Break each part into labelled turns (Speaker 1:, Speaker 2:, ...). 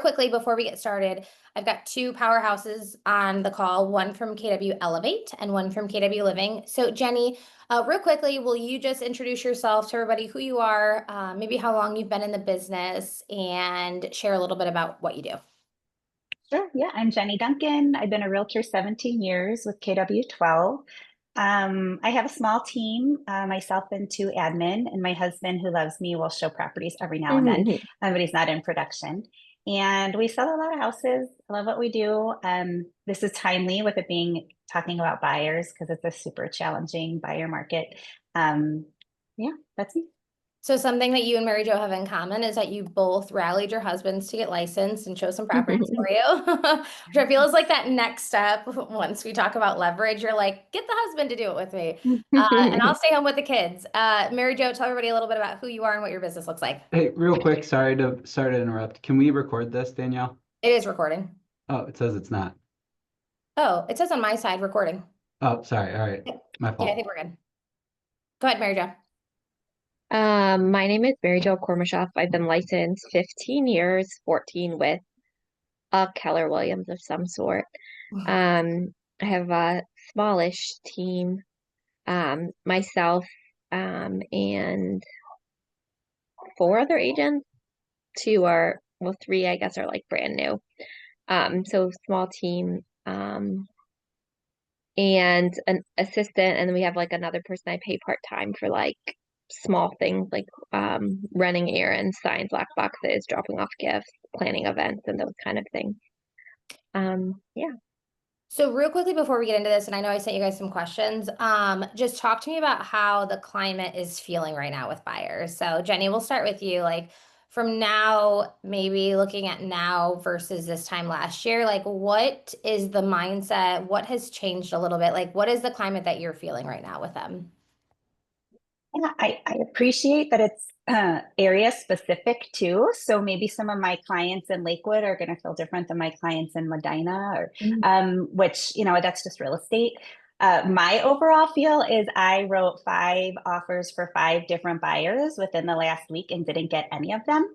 Speaker 1: quickly before we get started, I've got two powerhouses on the call, one from KW Elevate and one from KW Living. So Jenny, real quickly, will you just introduce yourself to everybody, who you are, maybe how long you've been in the business, and share a little bit about what you do?
Speaker 2: Sure. Yeah, I'm Jenny Duncan. I've been a realtor 17 years with KW12. I have a small team, myself and two admin, and my husband, who loves me, will show properties every now and then, but he's not in production. And we sell a lot of houses. I love what we do. This is timely with it being talking about buyers because it's a super challenging buyer market. Yeah, that's me.
Speaker 1: So something that you and Mary Jo have in common is that you both rallied your husbands to get licensed and show some properties for you, which I feel is like that next step. Once we talk about leverage, you're like, get the husband to do it with me, and I'll stay home with the kids. Mary Jo, tell everybody a little bit about who you are and what your business looks like.
Speaker 3: Hey, real quick, sorry to interrupt. Can we record this, Danielle?
Speaker 1: It is recording.
Speaker 3: Oh, it says it's not.
Speaker 1: Oh, it says on my side recording.
Speaker 3: Oh, sorry. All right. My
Speaker 1: Yeah, I
Speaker 3: fault.
Speaker 1: think we're good. Go ahead, Mary Jo.
Speaker 4: My name is Mary Jo Kormushoff. I've been licensed 15 years, 14 with a Keller Williams of some sort. I have a smallish team, myself, and four other agents. Three, I guess, are like brand new. So small team, and an assistant, and then we have like another person I pay part-time for like small things like running errands, signs, lock boxes, dropping off gifts, planning events, and those kind of things. Yeah.
Speaker 1: So real quickly before we get into this, and I know I sent you guys some questions, just talk to me about how the climate is feeling right now with buyers. So Jenny, we'll start with you. Like from now, maybe looking at now versus this time last year, like what is the mindset? What has changed a little bit? Like what is the climate that you're feeling right now with them?
Speaker 2: Yeah, I appreciate that it's area specific too. So maybe some of my clients in Lakewood are going to feel different than my clients in Medina, or which, that's just real estate. My overall feel is I wrote 5 offers for 5 different buyers within the last week and didn't get any of them.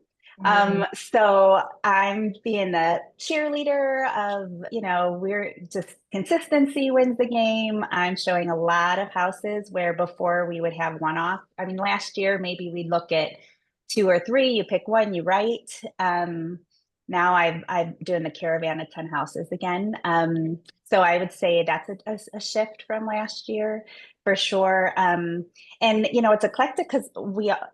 Speaker 2: So I'm being the cheerleader of, we're just consistency wins the game. I'm showing a lot of houses where before we would have one off. I mean, last year, maybe we'd look at 2 or 3, you pick one, you write. Now I'm doing the caravan of 10 houses again. So I would say that's a shift from last year for sure. And it's eclectic because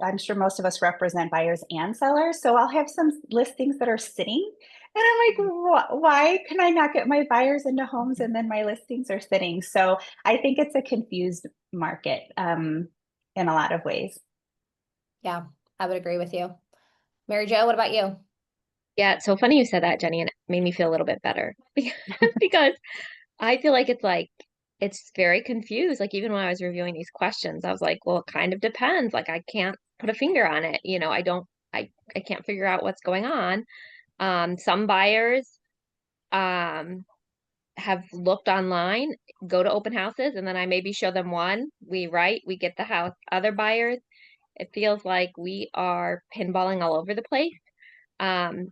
Speaker 2: I'm sure most of us represent buyers and sellers. So I'll have some listings that are sitting and I'm like, why can I not get my buyers into homes and then my listings are sitting? So I think it's a confused market in a lot of ways.
Speaker 1: Yeah, I would agree with you. Mary Jo, what about you?
Speaker 4: Yeah, it's so funny you said that, Jenny, and it made me feel a little bit better because I feel like it's very confused. Like even when I was reviewing these questions, I was like, well, it kind of depends. Like I can't put a finger on it. I can't figure out what's going on. Some buyers um have looked online, go to open houses, and then I maybe show them one. We get the house. Other buyers, it feels like we are pinballing all over the place. Um,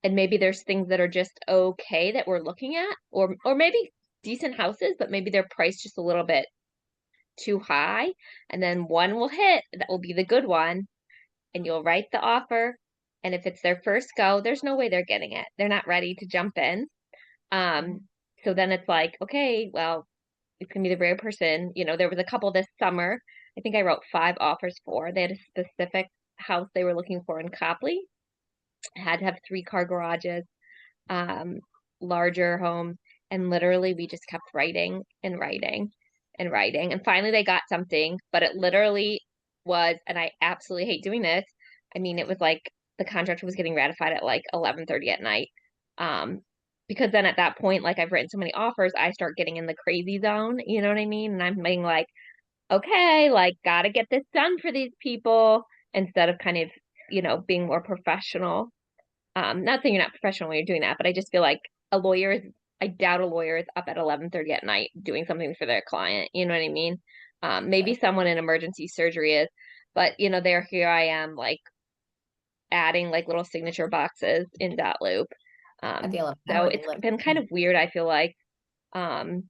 Speaker 4: and maybe there's things that are just okay that we're looking at, or maybe decent houses, but maybe they're priced just a little bit too high. And then one will hit, that will be the good one, and you'll write the offer. And if it's their first go, there's no way they're getting it. They're not ready to jump in. So then it's like, okay, well, it's gonna be the rare person. There was a couple this summer. I think I wrote 5 offers for. They had a specific house they were looking for in Copley. Had to have 3-car garages, um, larger homes, and literally we just kept writing and writing and writing. And finally they got something, but it literally was, and I absolutely hate doing this. I mean, it was like the contract was getting ratified at like 11:30 at night. Um, because then at that point, like I've written so many offers, I start getting in the crazy zone, you know what I mean? And I'm being like, okay, like gotta get this done for these people instead of kind of, being more professional. Not saying you're not professional when you're doing that, but I just feel like I doubt a lawyer is up at 11:30 at night doing something for their client. You know what I mean? Maybe someone in emergency surgery is, but here I am, like adding like little signature boxes in that loop.
Speaker 1: At the 11th
Speaker 4: So
Speaker 1: hour,
Speaker 4: it's been kind of weird, I feel like. Um,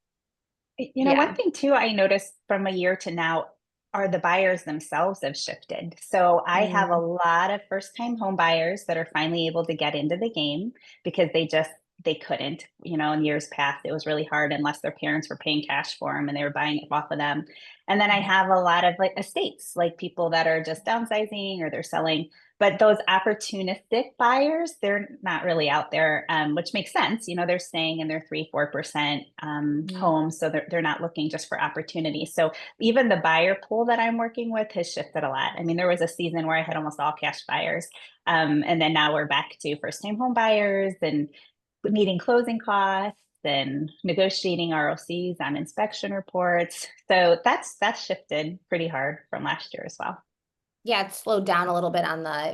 Speaker 2: One
Speaker 4: yeah.
Speaker 2: thing too, I noticed from a year to now are the buyers themselves have shifted. So I have a
Speaker 4: Mm.
Speaker 2: lot of first time home buyers that are finally able to get into the game because they couldn't, in years past, it was really hard unless their parents were paying cash for them and they were buying it off of them. And then I have a lot of like estates, like people that are just downsizing or they're selling. But those opportunistic buyers, they're not really out there, which makes sense. They're staying in their 3-4%
Speaker 4: Mm.
Speaker 2: homes. So they're not looking just for opportunity. So even the buyer pool that I'm working with has shifted a lot. I mean, there was a season where I had almost all cash buyers. And then now we're back to first time home buyers and meeting closing costs and negotiating ROCs on inspection reports. So that's shifted pretty hard from last year as well.
Speaker 1: Yeah, it slowed down a little bit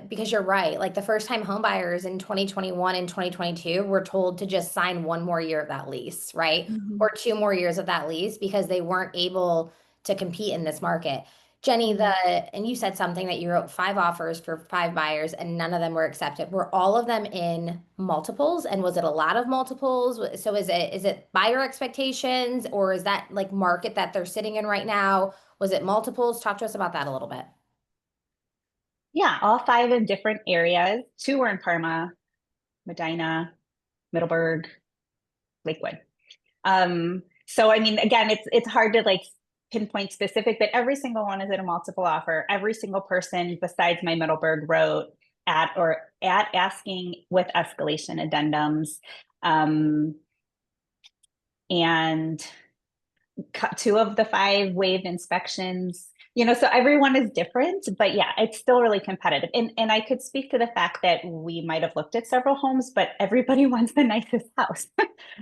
Speaker 1: because you're right. Like the first time home buyers in 2021 and 2022 were told to just sign one more year of that lease, right?
Speaker 4: Mhm.
Speaker 1: Or 2 more years of that lease because they weren't able to compete in this market. Jenny, and you said something that you wrote 5 offers for 5 buyers and none of them were accepted. Were all of them in multiples? And was it a lot of multiples? So is it buyer expectations or is that like market that they're sitting in right now? Was it multiples? Talk to us about that a little bit.
Speaker 2: Yeah, all 5 in different areas. 2 were in Parma, Medina, Middleburg, Lakewood. So I mean, again, it's hard to like pinpoint specific, but every single one is at a multiple offer. Every single person besides my Middleburg wrote at asking with escalation addendums. And 2 of the 5 waived inspections. So everyone is different, but yeah, it's still really competitive. And I could speak to the fact that we might have looked at several homes, but everybody wants the nicest house.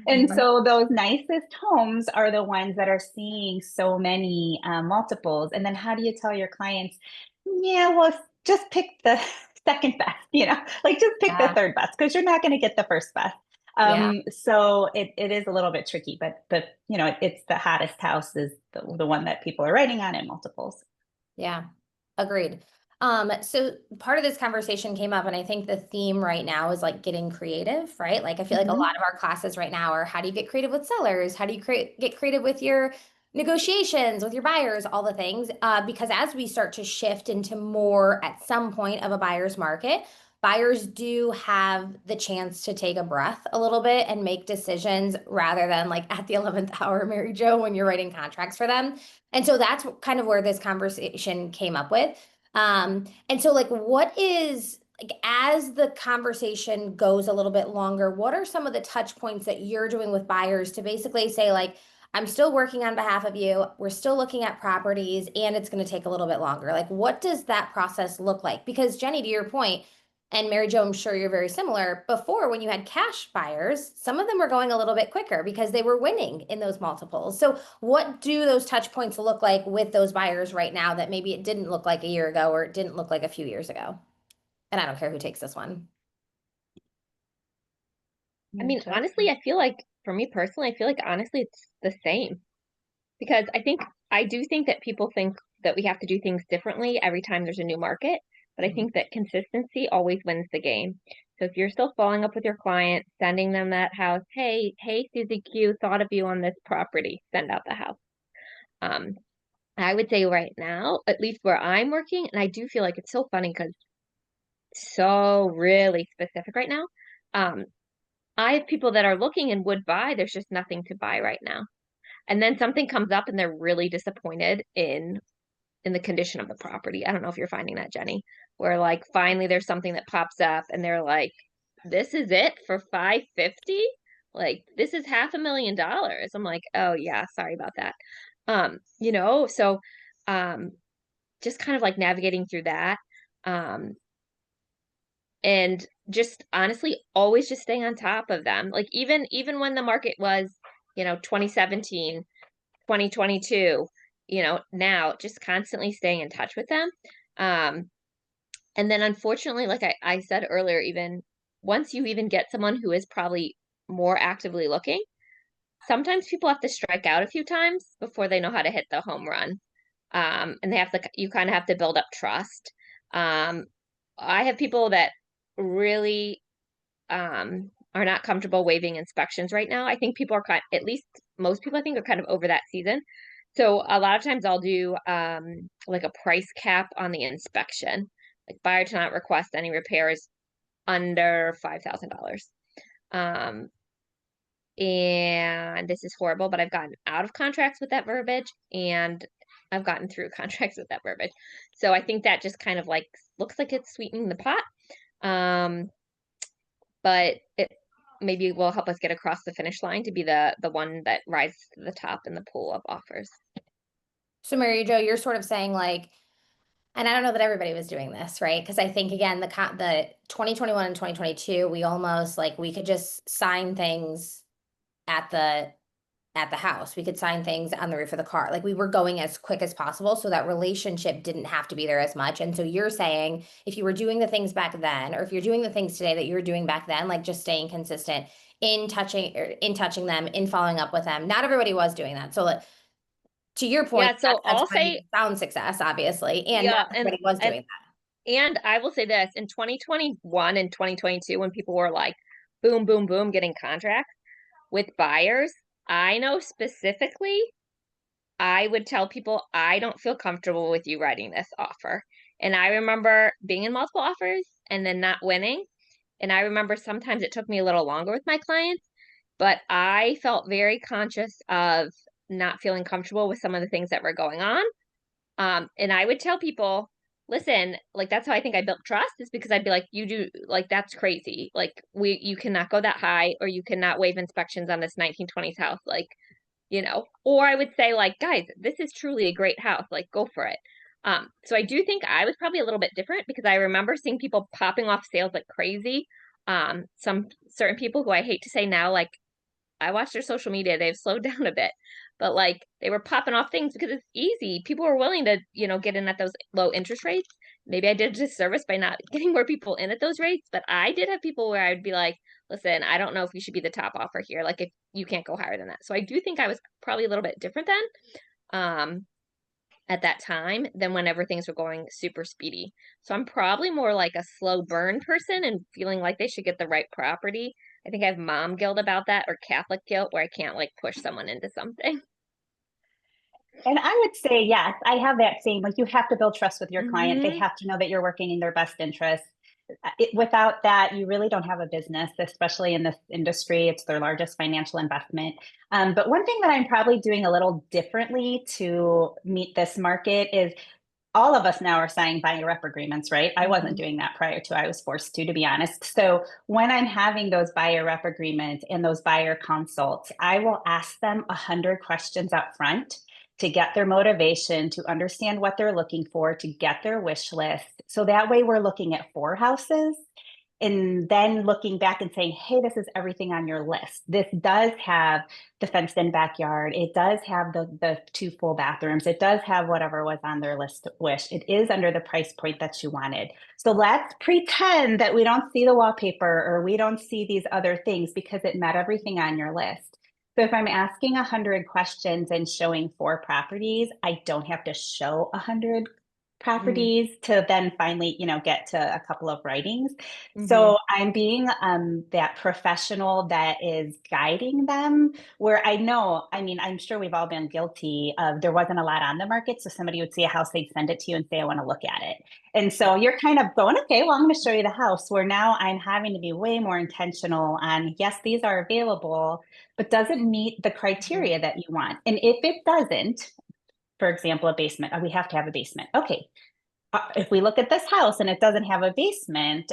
Speaker 2: And
Speaker 1: Right.
Speaker 2: so those nicest homes are the ones that are seeing so many multiples. And then how do you tell your clients, yeah, well, just pick the second best, like just pick the
Speaker 1: Yeah.
Speaker 2: third best because you're not going to get the first best.
Speaker 1: Yeah.
Speaker 2: So it is a little bit tricky, but it's the hottest house is the one that people are writing on in multiples.
Speaker 1: Yeah, agreed. So part of this conversation came up, and I think the theme right now is like getting creative, right? Like I feel like a
Speaker 2: Mhm.
Speaker 1: lot of our classes right now are how do you get creative with sellers? How do you get creative with your negotiations, with your buyers, all the things? Because as we start to shift into more at some point of a buyer's market, buyers do have the chance to take a breath a little bit and make decisions rather than like at the 11th hour, Mary Jo, when you're writing contracts for them. And so that's kind of where this conversation came up with. And so like what is like as the conversation goes a little bit longer, what are some of the touch points that you're doing with buyers to basically say like, I'm still working on behalf of you. We're still looking at properties and it's going to take a little bit longer. Like, what does that process look like? Because Jenny, to your point, and Mary Jo, I'm sure you're very similar. Before, when you had cash buyers, some of them were going a little bit quicker because they were winning in those multiples. So what do those touch points look like with those buyers right now that maybe it didn't look like a year ago or it didn't look like a few years ago? And I don't care who takes this one.
Speaker 4: I mean,
Speaker 2: Sure.
Speaker 4: honestly, I feel like for me personally, I feel like honestly it's the same because I do think that people think that we have to do things differently every time there's a new market, but I
Speaker 1: Mhm.
Speaker 4: think that consistency always wins the game. So if you're still following up with your client, sending them that house, hey, Susie Q, thought of you on this property, send out the house. Um, I would say right now, at least where I'm working, and I do feel like it's so funny because it's so really specific right now. Um, I have people that are looking and would buy, there's just nothing to buy right now. And then something comes up and they're really disappointed in the condition of the property. I don't know if you're finding that, Jenny, where like finally there's something that pops up and they're like, this is it for 550? Like this is $500,000. I'm like, oh yeah, sorry about that. So um just kind of like navigating through that. Um and just honestly always just staying on top of them. Like even when the market was, 2017, 2022, now just constantly staying in touch with them. Um, and then unfortunately, like I said earlier, even once you even get someone who is probably more actively looking, sometimes people have to strike out a few times before they know how to hit the home run. And you kind of have to build up trust. Um, I have people that really are not comfortable waiving inspections right now. I think people are at least most people I think are kind of over that season. So a lot of times I'll do like a price cap on the inspection. Like buyer to not request any repairs under $5,000. Um, and this is horrible, but I've gotten out of contracts with that verbiage and I've gotten through contracts with that verbiage. So I think that just kind of like looks like it's sweetening the pot. Um, but it maybe will help us get across the finish line to be the one that rises to the top in the pool of offers.
Speaker 1: So Mary Jo, you're sort of saying like, and I don't know that everybody was doing this, right? Because I think again, the 2021 and 2022, we almost like we could just sign things at the house. We could sign things on the roof of the car. Like we were going as quick as possible so that relationship didn't have to be there as much. And so you're saying if you were doing the things back then, or if you're doing the things today that you were doing back then, like just staying consistent in touching them, in following up with them. Not everybody was doing that. So like, to your point,
Speaker 4: Yeah, so
Speaker 1: that's
Speaker 4: I'll
Speaker 1: why you
Speaker 4: say
Speaker 1: found success, obviously. And not
Speaker 4: yeah,
Speaker 1: everybody was doing that.
Speaker 4: and I will say this in 2021 and 2022 when people were like boom, boom, boom getting contracts with buyers, I know specifically I would tell people I don't feel comfortable with you writing this offer. And I remember being in multiple offers and then not winning. And I remember sometimes it took me a little longer with my clients, but I felt very conscious of not feeling comfortable with some of the things that were going on. And I would tell people, listen, like that's how I think I built trust is because I'd be like, you do like that's crazy. Like you cannot go that high or you cannot waive inspections on this 1920s house. Like, or I would say like, guys, this is truly a great house. Like go for it. So I do think I was probably a little bit different because I remember seeing people popping off sales like crazy. Some certain people who I hate to say now, like I watch their social media, they've slowed down a bit, but like they were popping off things because it's easy. People were willing to, get in at those low interest rates. Maybe I did a disservice by not getting more people in at those rates, but I did have people where I would be like, listen, I don't know if you should be the top offer here. Like if you can't go higher than that. So I do think I was probably a little bit different then. At that time than whenever things were going super speedy. So I'm probably more like a slow burn person and feeling like they should get the right property. I think I have mom guilt about that or Catholic guilt where I can't like push someone into something.
Speaker 2: And I would say, yes, I have that same, like you have to build trust with your client. They
Speaker 4: Mm-hmm.
Speaker 2: have to know that you're working in their best interest. Without that, you really don't have a business, especially in this industry. It's their largest financial investment. But one thing that I'm probably doing a little differently to meet this market is all of us now are signing buyer rep agreements, right? I wasn't doing that prior to, I was forced to be honest. So when I'm having those buyer rep agreements and those buyer consults, I will ask them 100 questions up front to get their motivation, to understand what they're looking for, to get their wish list. So that way we're looking at 4 houses and then looking back and saying, hey, this is everything on your list. This does have the fenced in backyard. It does have the 2 full bathrooms. It does have whatever was on their list wish. It is under the price point that you wanted. So let's pretend that we don't see the wallpaper or we don't see these other things because it met everything on your list. So if I'm asking 100 questions and showing 4 properties, I don't have to show 100 properties to then finally, get to a couple of writings. So I'm being that professional that is guiding them where I know, I mean, I'm sure we've all been guilty of there wasn't a lot on the market. So somebody would see a house, they'd send it to you and say, I want to look at it. And so you're kind of going, okay, well, I'm going to show you the house where now I'm having to be way more intentional on, yes, these are available, but does it meet the criteria that you want? And if it doesn't, for example, a basement, we have to have a basement. Okay. If we look at this house and it doesn't have a basement,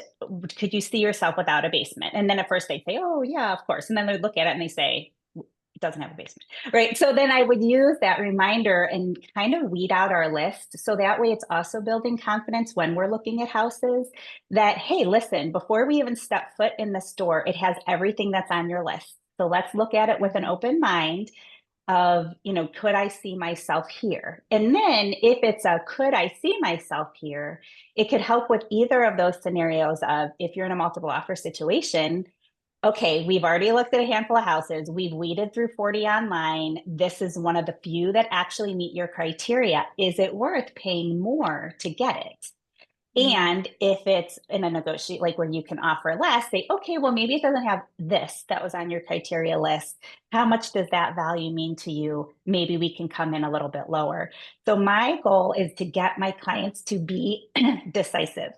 Speaker 2: could you see yourself without a basement? And then at first they say, oh yeah, of course. And then they look at it and they say, it doesn't have a basement, right? So then I would use that reminder and kind of weed out our list. So that way it's also building confidence when we're looking at houses that, hey, listen, before we even step foot in the store, it has everything that's on your list. So let's look at it with an open mind of, could I see myself here? And then if it's a, could I see myself here? It could help with either of those scenarios of if you're in a multiple offer situation, okay, we've already looked at a handful of houses. We've weeded through 40 online. This is one of the few that actually meet your criteria. Is it worth paying more to get it? And if it's in a negotiate, like where you can offer less, say, okay, well, maybe it doesn't have this that was on your criteria list. How much does that value mean to you? Maybe we can come in a little bit lower. So my goal is to get my clients to be decisive.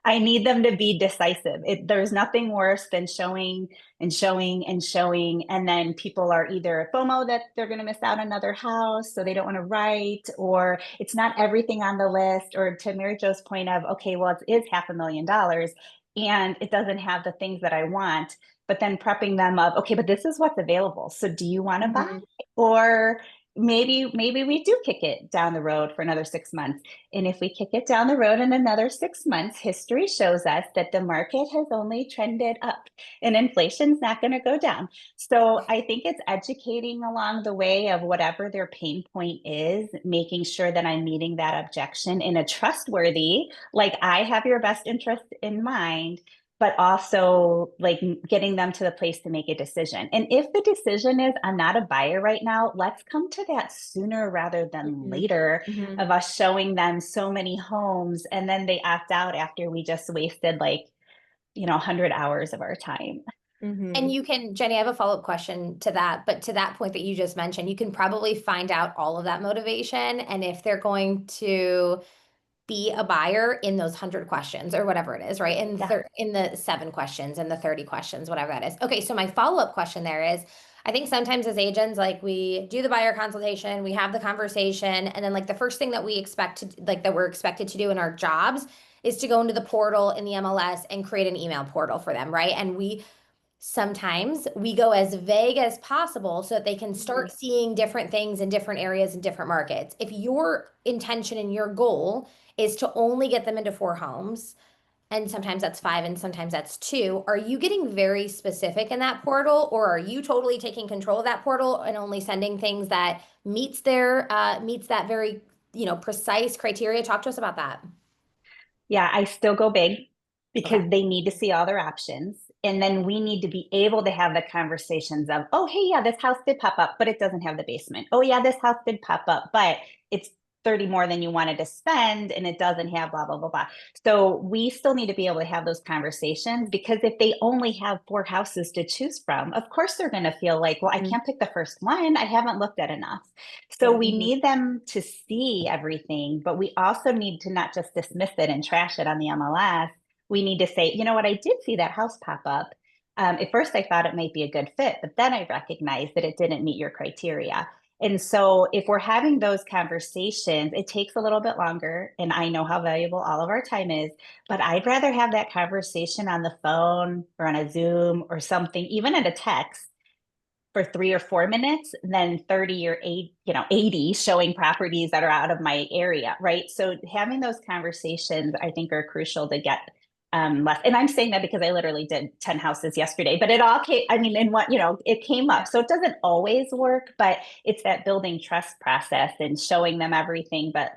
Speaker 2: I need them to be decisive. There's nothing worse than showing and showing and showing. And then people are either FOMO that they're going to miss out on another house, so they don't want to write, or it's not everything on the list. Or to Mary Jo's point of, okay, well, it is $500,000 and it doesn't have the things that I want, but then prepping them of, okay, but this is what's available. So do you want to buy? Or maybe we do kick it down the road for another 6 months. And if we kick it down the road in another 6 months, history shows us that the market has only trended up and inflation's not going to go down. So I think it's educating along the way of whatever their pain point is, making sure that I'm meeting that objection in a trustworthy, like I have your best interest in mind, but also like getting them to the place to make a decision. And if the decision is, I'm not a buyer right now, let's come to that sooner rather than later of us showing them so many homes and then they opt out after we just wasted 100 hours of our time.
Speaker 1: And you can, Jenny, I have a follow-up question to that, but to that point that you just mentioned, you can probably find out all of that motivation and if they're going to be a buyer in those 100 questions or whatever it is, right? In the 7 questions and the 30 questions, whatever that is. Okay, so my follow-up question there is, I think sometimes as agents, like we do the buyer consultation, we have the conversation, and then like the first thing that we expect to, like that we're expected to do in our jobs is to go into the portal in the MLS and create an email portal for them, right? And sometimes we go as vague as possible so that they can start seeing different things in different areas and different markets. If your intention and your goal is to only get them into 4 homes, and sometimes that's 5 and sometimes that's 2, are you getting very specific in that portal, or are you totally taking control of that portal and only sending things that meets that very, precise criteria? Talk to us about that.
Speaker 2: Yeah, I still go big because they need to see all their options. And then we need to be able to have the conversations of, oh, hey, yeah, this house did pop up, but it doesn't have the basement. Oh, yeah, this house did pop up, but it's 30 more than you wanted to spend and it doesn't have blah, blah, blah, blah. So we still need to be able to have those conversations, because if they only have 4 houses to choose from, of course they're going to feel like, well, I can't pick the first one. I haven't looked at enough. So we need them to see everything, but we also need to not just dismiss it and trash it on the MLS. We need to say, you know what, I did see that house pop up. At first, I thought it might be a good fit, but then I recognized that it didn't meet your criteria. And so if we're having those conversations, it takes a little bit longer. And I know how valuable all of our time is, but I'd rather have that conversation on the phone or on a Zoom or something, even in a text, for 3 or 4 minutes than 30 or 80 showing properties that are out of my area, right? So having those conversations, I think, are crucial to get less. And I'm saying that because I literally did 10 houses yesterday, but it all came, it came up. So it doesn't always work, but it's that building trust process and showing them everything, but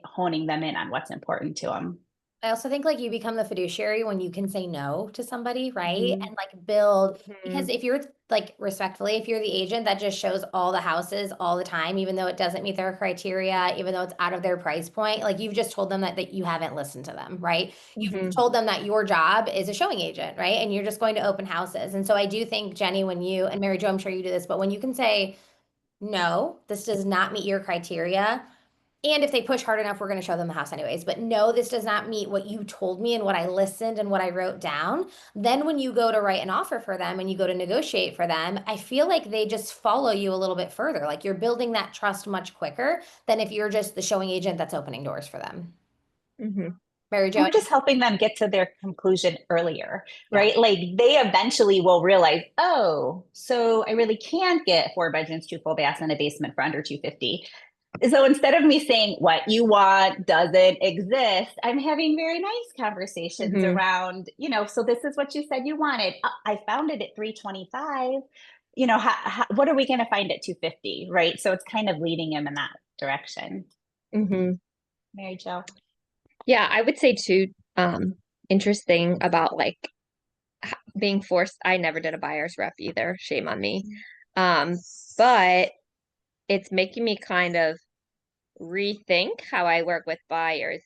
Speaker 2: honing them in on what's important to them.
Speaker 1: I also think like you become the fiduciary when you can say no to somebody, right? And like build, because if you're like respectfully, if you're the agent that just shows all the houses all the time, even though it doesn't meet their criteria, even though it's out of their price point, like you've just told them that you haven't listened to them, right? You've told them that your job is a showing agent, right? And you're just going to open houses. And so I do think, Jenny, when you, and Mary Jo, I'm sure you do this, but when you can say, no, this does not meet your criteria. And if they push hard enough, we're going to show them the house anyways. But no, this does not meet what you told me and what I listened and what I wrote down. Then when you go to write an offer for them and you go to negotiate for them, I feel like they just follow you a little bit further. Like you're building that trust much quicker than if you're just the showing agent that's opening doors for them. Mary Jo.
Speaker 2: I'm just helping them get to their conclusion earlier, right? Like they eventually will realize, oh, so I really can't get 4 bedrooms, 2 full baths, and a basement for under 250. So instead of me saying what you want doesn't exist, I'm having very nice conversations around, so this is what you said you wanted. I found it at 325. What are we going to find at 250? Right. So it's kind of leading him in that direction. Mary Jo.
Speaker 4: Yeah, I would say too, interesting about like being forced. I never did a buyer's rep either. Shame on me. But it's making me kind of rethink how I work with buyers.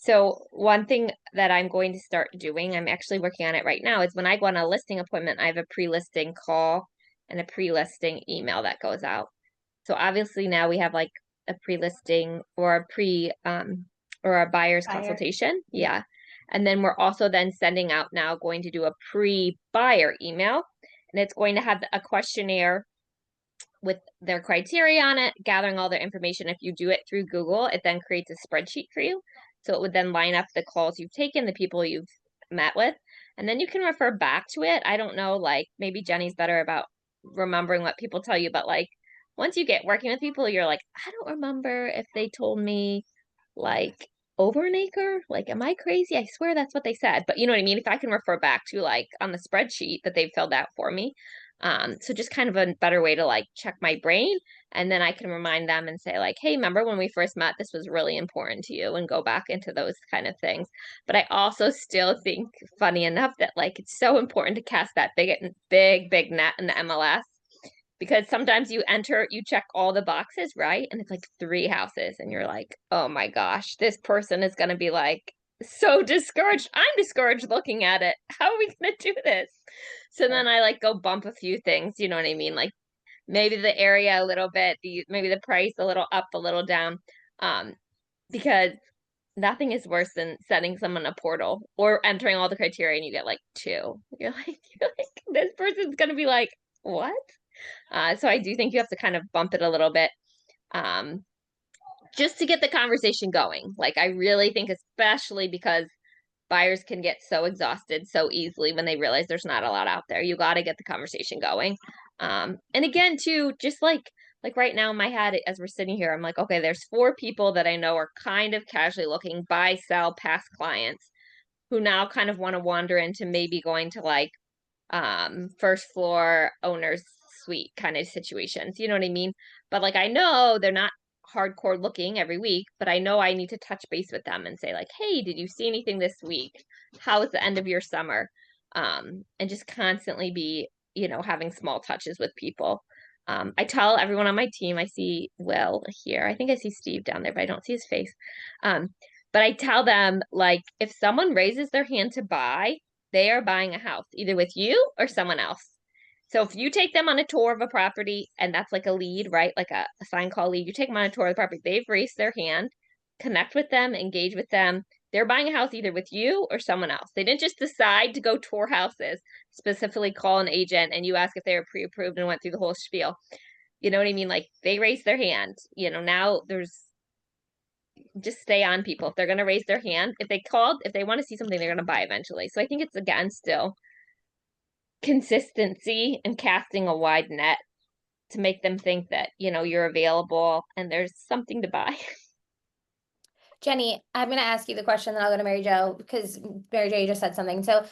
Speaker 4: So one thing that I'm going to start doing, I'm actually working on it right now, is when I go on a listing appointment, I have a pre-listing call and a pre-listing email that goes out. So obviously now we have like a pre-listing or a or a buyer's consultation. Yeah. And then we're also then sending out now going to do a pre-buyer email, and it's going to have a questionnaire with their criteria on it, gathering all their information. If you do it through Google, it then creates a spreadsheet for you. So it would then line up the calls you've taken, the people you've met with, and then you can refer back to it. I don't know, like maybe Jenny's better about remembering what people tell you, but like once you get working with people, you're like, I don't remember if they told me like over an acre. Like, am I crazy? I swear that's what they said. But you know what I mean? If I can refer back to like on the spreadsheet that they've filled out for me, so just kind of a better way to like check my brain. And then I can remind them and say like, hey, remember when we first met, this was really important to you, and go back into those kind of things. But I also still think, funny enough, that like it's so important to cast that big net in the MLS, because sometimes you check all the boxes, right? And it's like 3 houses and you're like, oh my gosh, this person is going to be like so discouraged. I'm discouraged looking at it. How are we going to do this? So then I like go bump a few things, you know what I mean? Like maybe the area a little bit, maybe the price a little up, a little down. Because nothing is worse than sending someone a portal or entering all the criteria and you get like 2. You're like, this person's going to be like, what? So I do think you have to kind of bump it a little bit, just to get the conversation going. Like I really think, especially because buyers can get so exhausted so easily when they realize there's not a lot out there. You got to get the conversation going. And again, too, just like right now in my head, as we're sitting here, I'm like, okay, there's 4 people that I know are kind of casually looking, buy, sell, past clients, who now kind of want to wander into maybe going to like first floor owner's suite kind of situations. You know what I mean? But like I know they're not hardcore looking every week, but I know I need to touch base with them and say like, hey, did you see anything this week? How was the end of your summer? And just constantly be, having small touches with people. I tell everyone on my team, I see Will here. I think I see Steve down there, but I don't see his face. But I tell them, like, if someone raises their hand to buy, they are buying a house either with you or someone else. So if you take them on a tour of a property, and that's like a lead, right? Like a sign call lead, you take them on a tour of the property, they've raised their hand, connect with them, engage with them. They're buying a house either with you or someone else. They didn't just decide to go tour houses, specifically call an agent and you ask if they were pre-approved and went through the whole spiel. You know what I mean? Like they raised their hand. Now there's, just stay on people. If they're going to raise their hand, if they want to see something, they're going to buy eventually. So I think it's, again, still consistency and casting a wide net to make them think that, you're available and there's something to buy.
Speaker 1: Jenny, I'm going to ask you the question, then I'll go to Mary Jo, because Mary Jo, you just said something. So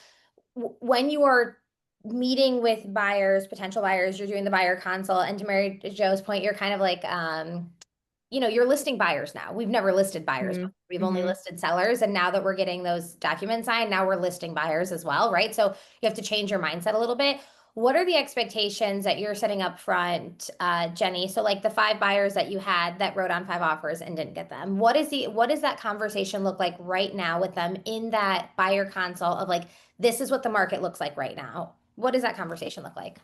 Speaker 1: when you are meeting with buyers, potential buyers, you're doing the buyer consult, and to Mary Jo's point, you're kind of like, you're listing buyers now. We've never listed buyers.
Speaker 4: Mm-hmm.
Speaker 1: We've only listed sellers. And now that we're getting those documents signed, now we're listing buyers as well, right? So you have to change your mindset a little bit. What are the expectations that you're setting up front, Jenny? So like the 5 buyers that you had that wrote on 5 offers and didn't get them. What does that conversation look like right now with them in that buyer consult of like, this is what the market looks like right now? What does that conversation look like?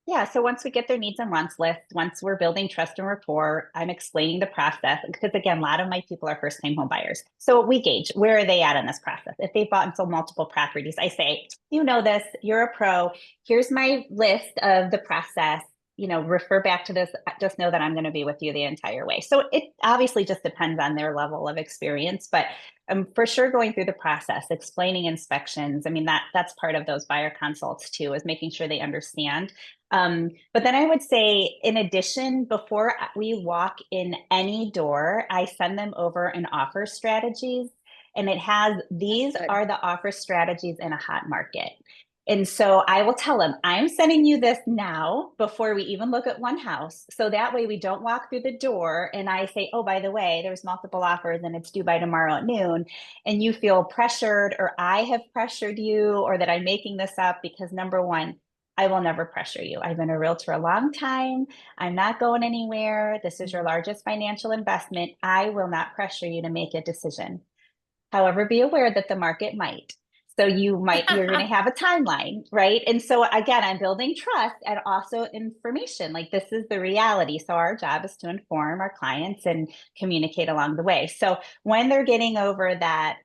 Speaker 2: Yeah, so once we get their needs and wants list, once we're building trust and rapport, I'm explaining the process, because again, a lot of my people are first-time home buyers. So we gauge, where are they at in this process? If they've bought and sold multiple properties, I say, you know this, you're a pro, here's my list of the process, refer back to this, just know that I'm going to be with you the entire way. So it obviously just depends on their level of experience, but I'm for sure going through the process, explaining inspections. I mean, that's part of those buyer consults too, is making sure they understand. But then I would say, in addition, before we walk in any door, I send them over an offer strategies, and it has, these are the offer strategies in a hot market. And so I will tell them, I'm sending you this now before we even look at one house. So that way we don't walk through the door and I say, oh, by the way, there's multiple offers and it's due by tomorrow at noon. And you feel pressured, or I have pressured you, or that I'm making this up, because number one, I will never pressure you. I've been a realtor a long time. I'm not going anywhere. This is your largest financial investment. I will not pressure you to make a decision. However, be aware that the market might. So you're going to have a timeline, right? And so again, I'm building trust and also information. Like this is the reality. So our job is to inform our clients and communicate along the way. So when they're getting over that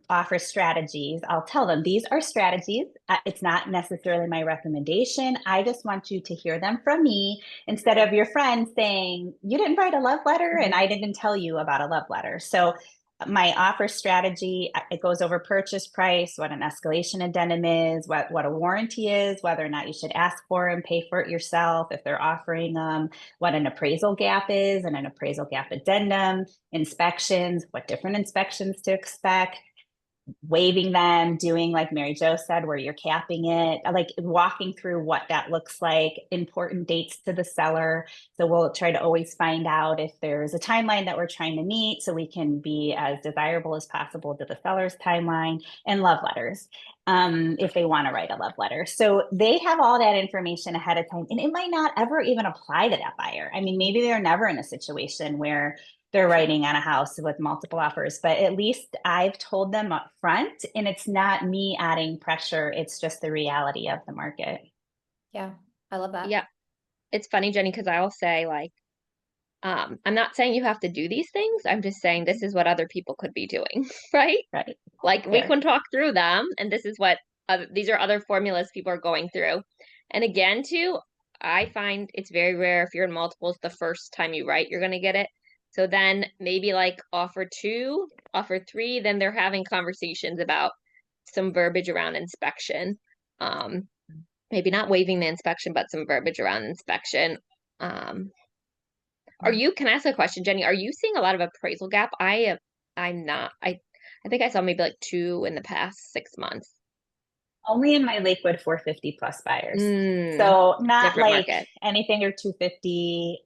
Speaker 2: offer strategies, I'll tell them these are strategies. It's not necessarily my recommendation. I just want you to hear them from me instead of your friend saying, you didn't write a love letter and I didn't tell you about a love letter. So my offer strategy, it goes over purchase price, what an escalation addendum is, what a warranty is, whether or not you should ask for and pay for it yourself if they're offering what an appraisal gap is and an appraisal gap addendum, inspections, what different inspections to expect, waiving them, doing like Mary Jo said, where you're capping it, like walking through what that looks like, important dates to the seller. So we'll try to always find out if there's a timeline that we're trying to meet so we can be as desirable as possible to the seller's timeline, and love letters if they want to write a love letter. So they have all that information ahead of time, and it might not ever even apply to that buyer. I mean, maybe they're never in a situation where they're writing on a house with multiple offers, but at least I've told them up front, and it's not me adding pressure. It's just the reality of the market.
Speaker 1: Yeah, I love that.
Speaker 4: Yeah. It's funny, Jenny, because I'll say like, I'm not saying you have to do these things. I'm just saying this is what other people could be doing, right?
Speaker 2: Right.
Speaker 4: Like we
Speaker 2: Fair.
Speaker 4: can talk through them, and this is what these are other formulas people are going through. And again, too, I find it's very rare if you're in multiples, the first time you write, you're going to get it. So then maybe like offer 2, offer 3, then they're having conversations about some verbiage around inspection. Maybe not waiving the inspection, but some verbiage around inspection. Can I ask a question, Jenny? Are you seeing a lot of appraisal gap? I'm not. I think I saw maybe like 2 in the past 6 months.
Speaker 2: Only in my Lakewood 450 plus buyers.
Speaker 4: Mm,
Speaker 2: So not
Speaker 4: different
Speaker 2: like
Speaker 4: market.
Speaker 2: anything or 250.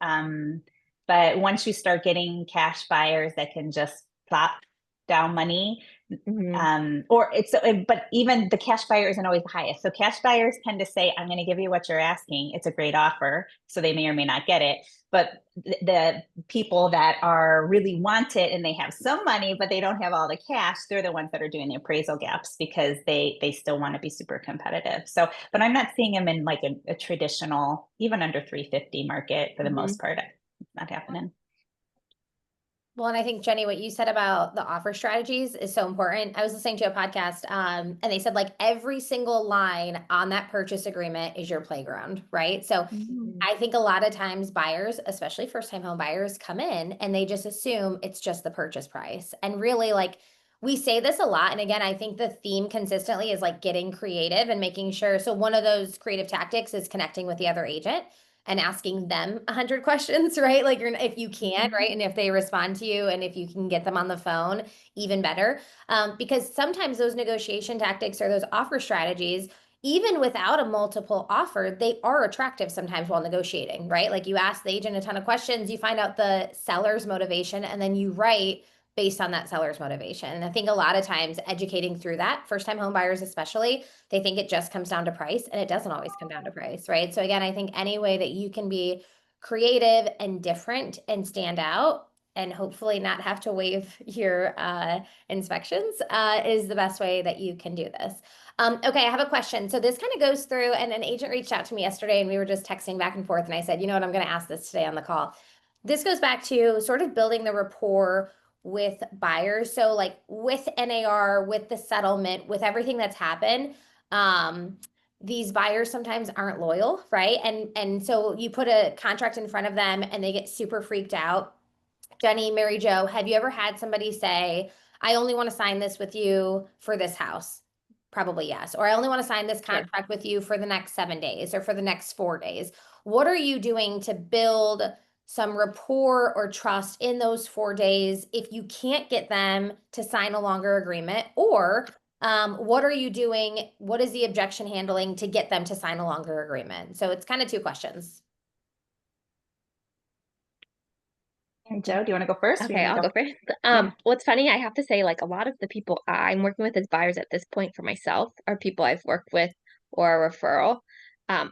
Speaker 2: But once you start getting cash buyers that can just plop down money, but even the cash buyer isn't always the highest. So cash buyers tend to say, I'm going to give you what you're asking. It's a great offer. So they may or may not get it. But the people that are really want it and they have some money, but they don't have all the cash, they're the ones that are doing the appraisal gaps because they still want to be super competitive. So, but I'm not seeing them in like a traditional, even under 350 market for the most part. It's not happening.
Speaker 1: Well, and I think, Jenny, what you said about the offer strategies is so important. I was listening to a podcast, and they said like every single line on that purchase agreement is your playground, right? So I think a lot of times buyers, especially first-time home buyers, come in and they just assume it's just the purchase price. And really, like, we say this a lot. And again, I think the theme consistently is like getting creative and making sure. So one of those creative tactics is connecting with the other agent and asking them 100 questions, right? Like if you can, right? And if they respond to you and if you can get them on the phone, even better. Because sometimes those negotiation tactics or those offer strategies, even without a multiple offer, they are attractive sometimes while negotiating, right? Like you ask the agent a ton of questions, you find out the seller's motivation, and then you write based on that seller's motivation. And I think a lot of times educating through that, first time home buyers especially, they think it just comes down to price, and it doesn't always come down to price, right? So again, I think any way that you can be creative and different and stand out and hopefully not have to waive your inspections is the best way that you can do this. Okay, I have a question. So this kind of goes through, and an agent reached out to me yesterday and we were just texting back and forth, and I said, you know what, I'm going to ask this today on the call. This goes back to sort of building the rapport with buyers. So like with NAR, with the settlement, with everything that's happened, these buyers sometimes aren't loyal, right? And so you put a contract in front of them and they get super freaked out. Jenny, Mary Jo, have you ever had somebody say, I only want to sign this with you for this house? Probably yes. Or I only want to sign this contract with you for the next 7 days or for the next 4 days. What are you doing to build some rapport or trust in those 4 days if you can't get them to sign a longer agreement? Or what are you doing? What is the objection handling to get them to sign a longer agreement? So it's kind of 2 questions.
Speaker 2: Joe, do you want to go first?
Speaker 4: Okay, I'll go first.
Speaker 2: Yeah.
Speaker 4: What's funny, I have to say, like a lot of the people I'm working with as buyers at this point for myself are people I've worked with or a referral.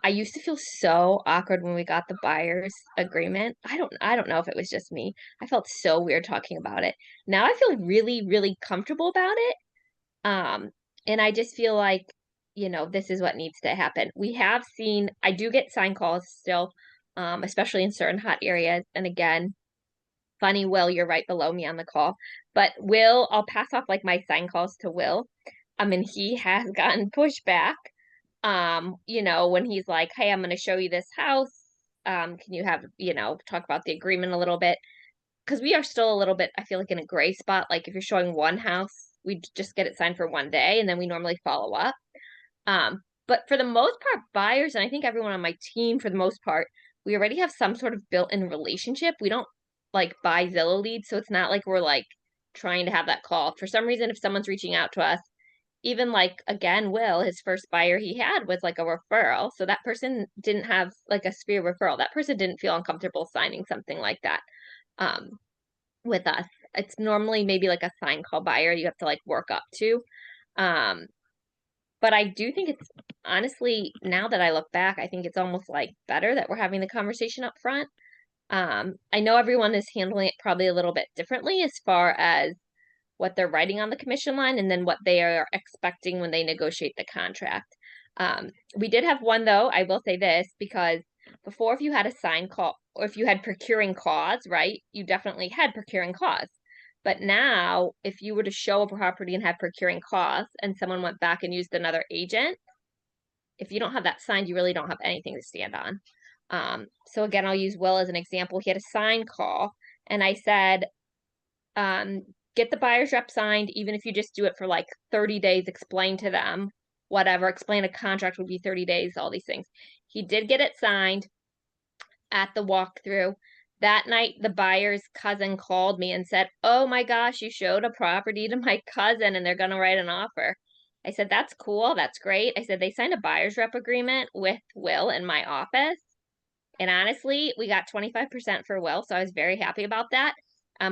Speaker 4: I used to feel so awkward when we got the buyer's agreement. I don't know if it was just me. I felt so weird talking about it. Now I feel really, really comfortable about it. Um, and I just feel like, this is what needs to happen. We have seen, I do get sign calls still, especially in certain hot areas. And again, funny, Will, you're right below me on the call. But Will, I'll pass off like my sign calls to Will. I mean, he has gotten pushback. When he's like, "Hey, I'm going to show you this house. Can you have, talk about the agreement a little bit?" Because we are still a little bit, I feel like, in a gray spot. Like if you're showing one house, we just get it signed for one day, and then we normally follow up. But for the most part, buyers, and I think everyone on my team, for the most part, we already have some sort of built-in relationship. We don't like buy Zillow leads, so it's not like we're like trying to have that call. For some reason, if someone's reaching out to us, even like again, Will, his first buyer he had was like a referral. So that person didn't have like a Sphere referral. That person didn't feel uncomfortable signing something like that um, with us. It's normally maybe like a sign call buyer you have to like work up to. Um, but I do think it's honestly, now that I look back, I think it's almost like better that we're having the conversation up front. I know everyone is handling it probably a little bit differently as far as what they're writing on the commission line and then what they are expecting when they negotiate the contract. We did have one though, I will say this, because before if you had a sign call or if you had procuring cause, right, you definitely had procuring cause. But now if you were to show a property and have procuring cause and someone went back and used another agent, if you don't have that signed, you really don't have anything to stand on. So again, I'll use Will as an example. He had a sign call and I said, um, get the buyer's rep signed, even if you just do it for like 30 days, explain to them, whatever, explain a contract would be 30 days, all these things. He did get it signed at the walkthrough. That night, the buyer's cousin called me and said, "Oh my gosh, you showed a property to my cousin and they're going to write an offer." I said, "That's cool. That's great." I said, "They signed a buyer's rep agreement with Will in my office." And honestly, we got 25% for Will, so I was very happy about that.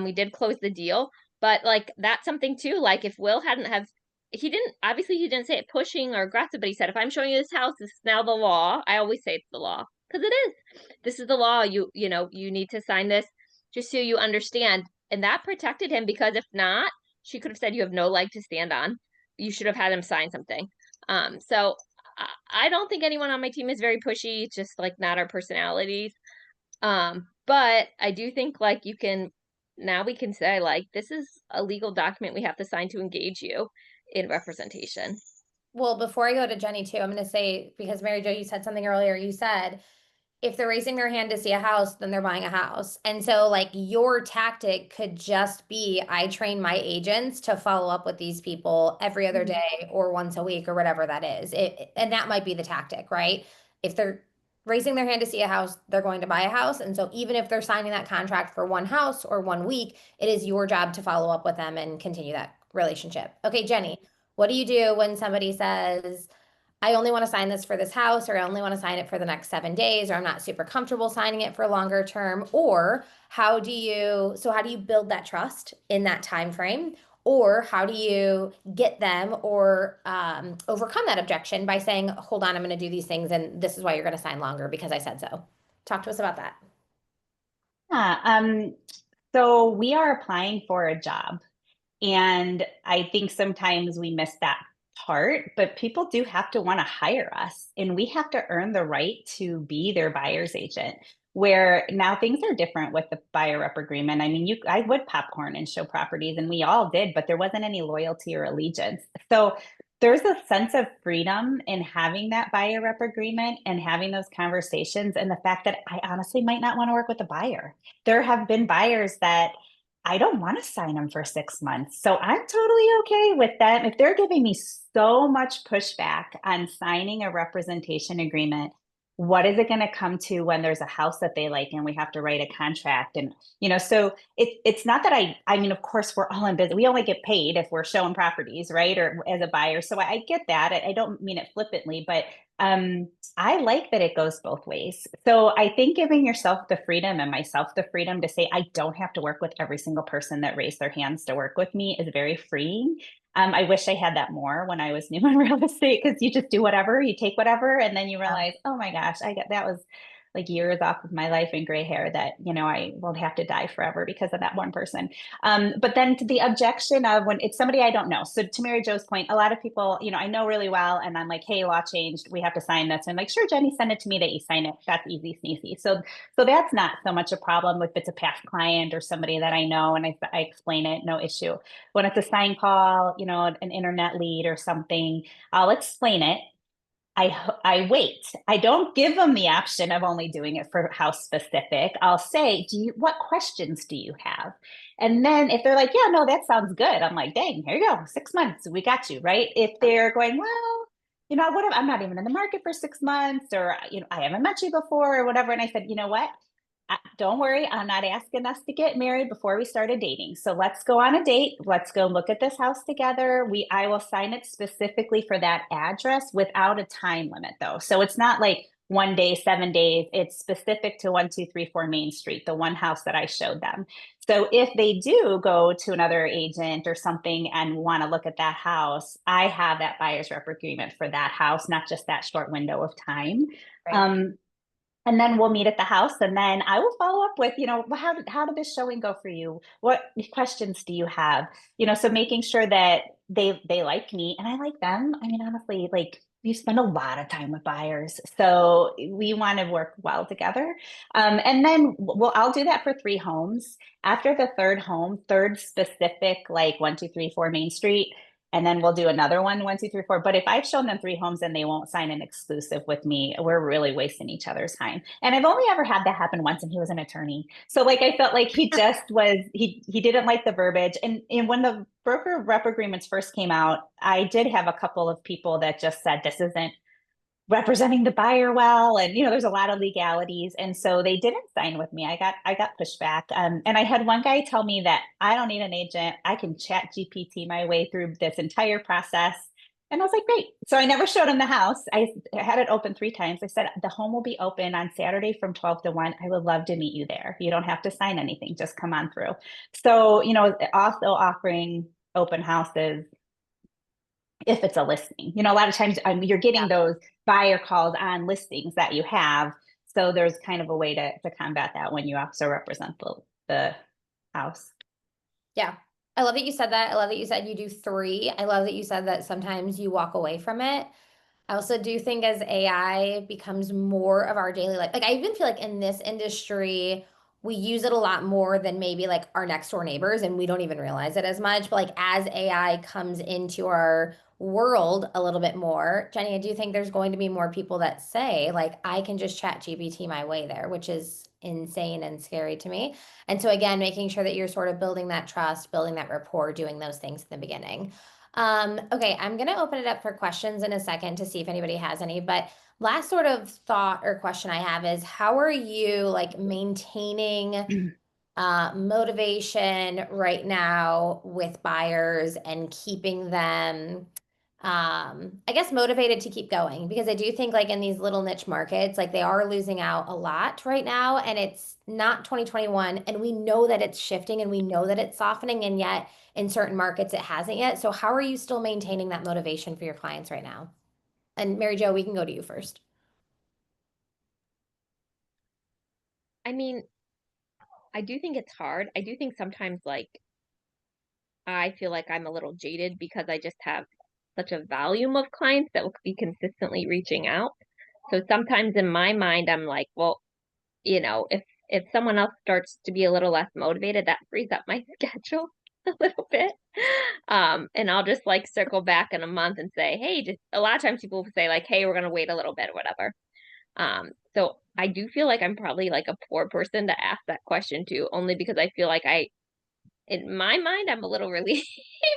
Speaker 4: We did close the deal, but like that's something too. Like if Will hadn't have, he didn't obviously he didn't say it pushing or aggressive, but he said, "If I'm showing you this house, this is now the law." I always say it's the law because it is. This is the law. You need to sign this just so you understand, and that protected him because if not, she could have said you have no leg to stand on. You should have had him sign something. So I don't think anyone on my team is very pushy. It's just like not our personalities. But I do think like now we can say like this is a legal document we have to sign to engage you in representation.
Speaker 1: Well, before I go to Jenny too, I'm going to say, because Mary Jo, you said something earlier, you said, if they're raising their hand to see a house, then they're buying a house. And so like your tactic could just be, I train my agents to follow up with these people every other day or once a week or whatever that is. And that might be the tactic, right? If they're raising their hand to see a house, they're going to buy a house. And so even if they're signing that contract for one house or 1 week, it is your job to follow up with them and continue that relationship. Okay, Jenny, what do you do when somebody says, I only want to sign this for this house, or I only want to sign it for the next 7 days, or I'm not super comfortable signing it for longer term? Or how do you build that trust in that time frame? Or how do you get them or overcome that objection by saying, hold on, I'm going to do these things, and this is why you're going to sign longer because I said so. Talk to us about that.
Speaker 2: Yeah, so we are applying for a job, and I think sometimes we miss that part, but people do have to want to hire us, and we have to earn the right to be their buyer's agent. Where now things are different with the buyer rep agreement. I mean, I would popcorn and show properties, and we all did, but there wasn't any loyalty or allegiance. So there's a sense of freedom in having that buyer rep agreement and having those conversations, and the fact that I honestly might not want to work with a buyer. There have been buyers that I don't want to sign them for 6 months. So I'm totally okay with that. If they're giving me so much pushback on signing a representation agreement, what is it going to come to when there's a house that they like and we have to write a contract? And, so it's not that I mean, of course, we're all in business. We only get paid if we're showing properties, right? Or as a buyer. So I get that. I don't mean it flippantly, but I like that it goes both ways. So I think giving yourself the freedom and myself the freedom to say, I don't have to work with every single person that raised their hands to work with me is very freeing. I wish I had that more when I was new in real estate, because you just do whatever, you take whatever, and then you realize, oh my gosh, that was like years off of my life and gray hair that, I won't have to die forever because of that one person. But then to the objection of when it's somebody I don't know. So to Mary Jo's point, a lot of people, I know really well, and I'm like, hey, law changed. We have to sign this. And I'm like, sure, Jenny, send it to me that you sign it. That's easy, sneezy. So that's not so much a problem if it's a past client or somebody that I know and I explain it, no issue. When it's a sign call, an internet lead or something, I'll explain it. I wait. I don't give them the option of only doing it for house specific. I'll say, what questions do you have? And then if they're like, yeah, no, that sounds good. I'm like, dang, here you go. 6 months. We got you, right? If they're going, well, I'm not even in the market for 6 months, or, I haven't met you before or whatever. And I said, you know what? Don't worry, I'm not asking us to get married before we started dating. So let's go on a date. Let's go look at this house together. I will sign it specifically for that address without a time limit though. So it's not like 1 day, 7 days. It's specific to 1234 Main Street, the one house that I showed them. So if they do go to another agent or something and want to look at that house, I have that buyer's rep agreement for that house, not just that short window of time.
Speaker 1: Right.
Speaker 2: And then we'll meet at the house, and then I will follow up with, how did this showing go for you? What questions do you have? So making sure that they like me and I like them. I mean, honestly, like we spend a lot of time with buyers, so we want to work well together. And then I'll do that for 3 homes. After the third home, third specific, like 1234 Main Street. And then we'll do another one, 1234. But if I've shown them 3 homes and they won't sign an exclusive with me, we're really wasting each other's time. And I've only ever had that happen once, and he was an attorney. So like I felt like he just was, he didn't like the verbiage. And when the broker rep agreements first came out, I did have a couple of people that just said, this isn't representing the buyer well, and there's a lot of legalities, and so they didn't sign with me. I got pushback, and I had one guy tell me that I don't need an agent, I can chat GPT my way through this entire process. And I was like, great. So I never showed him the house. I had it open 3 times. I said, the home will be open on Saturday from 12 to 1. I would love to meet you there. You don't have to sign anything, just come on through. So also offering open houses if it's a listing. A lot of times you're getting those buyer calls on listings that you have. So there's kind of a way to combat that when you also represent the house.
Speaker 1: Yeah. I love that you said that. I love that you said you do 3. I love that you said that sometimes you walk away from it. I also do think as AI becomes more of our daily life, like I even feel like in this industry, we use it a lot more than maybe like our next door neighbors, and we don't even realize it as much. But like as AI comes into our world a little bit more, Jenny, I do think there's going to be more people that say, like, I can just chat GPT my way there, which is insane and scary to me. And so again, making sure that you're sort of building that trust, building that rapport, doing those things in the beginning. Okay, I'm going to open it up for questions in a second to see if anybody has any, but last sort of thought or question I have is how are you like maintaining motivation right now with buyers and keeping them I guess motivated to keep going? Because I do think like in these little niche markets, like they are losing out a lot right now, and it's not 2021, and we know that it's shifting and we know that it's softening, and yet in certain markets it hasn't yet. So how are you still maintaining that motivation for your clients right now? And Mary Jo, we can go to you first.
Speaker 4: I mean, I do think it's hard. I do think sometimes like I feel like I'm a little jaded because I just have such a volume of clients that will be consistently reaching out. So sometimes in my mind, I'm like, well, if someone else starts to be a little less motivated, that frees up my schedule a little bit. And I'll just like circle back in a month and say, hey, just a lot of times people will say like, hey, we're gonna wait a little bit or whatever. So I do feel like I'm probably like a poor person to ask that question to, only because I feel like in my mind, I'm a little relieved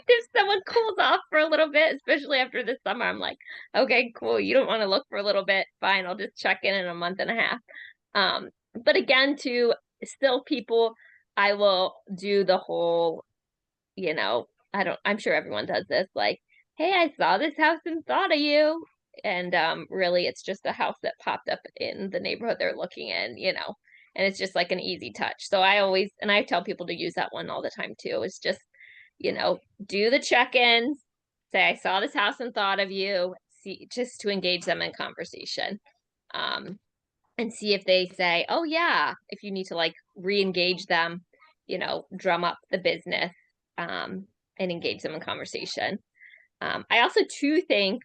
Speaker 4: if someone cools off for a little bit, especially after this summer. I'm like, okay, cool. You don't want to look for a little bit. Fine. I'll just check in a month and a half. But again, to still people, I will do the whole, I'm sure everyone does this. Like, hey, I saw this house and thought of you. And really, it's just a house that popped up in the neighborhood they're looking in, and it's just like an easy touch. So I tell people to use that one all the time too. It's just, do the check-ins, say, I saw this house and thought of you, see, just to engage them in conversation. And see if they say, oh yeah, if you need to like re-engage them, drum up the business, and engage them in conversation. I also too think,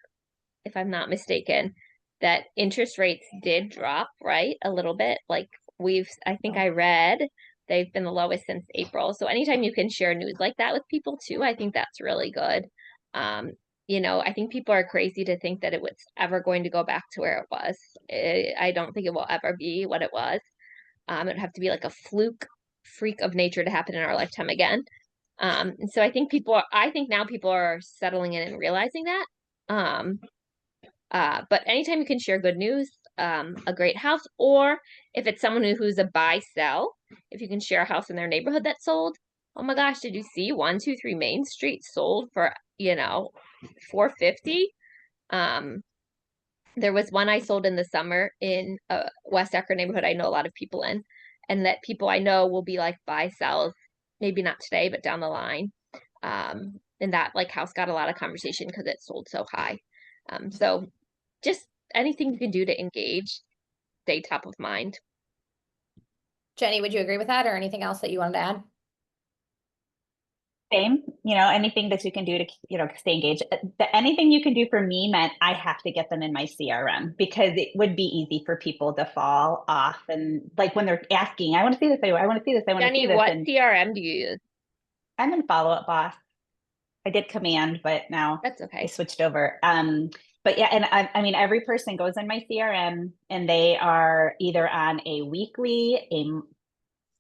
Speaker 4: if I'm not mistaken, that interest rates did drop, right? A little bit. Like I think I read they've been the lowest since April. So anytime you can share news like that with people too, I think that's really good. Um, I think people are crazy to think that it was ever going to go back to where it was. I don't think it will ever be what it was. It'd have to be like a freak of nature to happen in our lifetime again. And so I think now people are settling in and realizing that. But anytime you can share good news, a great house, or if it's someone who's a buy sell, if you can share a house in their neighborhood that sold, oh my gosh, did you see 123 Main Street sold for, $450? There was one I sold in the summer in a West Akron neighborhood I know a lot of people in, and that people I know will be like buy sells, maybe not today, but down the line. And that like house got a lot of conversation because it sold so high. So just anything you can do to engage, stay top of mind.
Speaker 1: Jenny, would you agree with that or anything else that you wanted to add?
Speaker 2: Same, anything that you can do to, stay engaged. Anything you can do for me meant I have to get them in my CRM because it would be easy for people to fall off. And like when they're asking, I want to see this, I want to see this, I want to see
Speaker 4: Jenny,
Speaker 2: this.
Speaker 4: what
Speaker 2: And
Speaker 4: CRM do you use?
Speaker 2: I'm in Follow Up Boss. I did Command, but now
Speaker 4: That's
Speaker 2: I
Speaker 4: okay.
Speaker 2: switched over. But yeah, and I mean, every person goes in my CRM and they are either on a weekly, a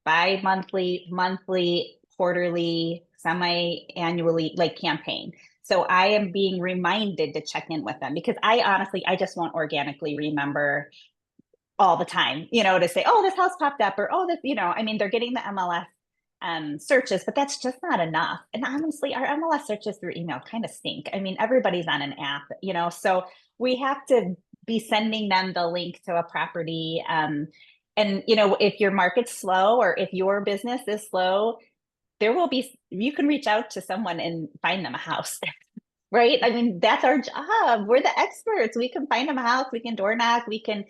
Speaker 2: bi-monthly, monthly, quarterly, semi-annually like campaign. So I am being reminded to check in with them because I just won't organically remember all the time, to say, oh, this house popped up or, oh, this, I mean, they're getting the MLS searches, but that's just not enough. And honestly, our MLS searches through email kind of stink. I mean, everybody's on an app, so we have to be sending them the link to a property. And, if your market's slow or if your business is slow, you can reach out to someone and find them a house. Right? I mean, that's our job. We're the experts. We can find them a house. We can door knock. We can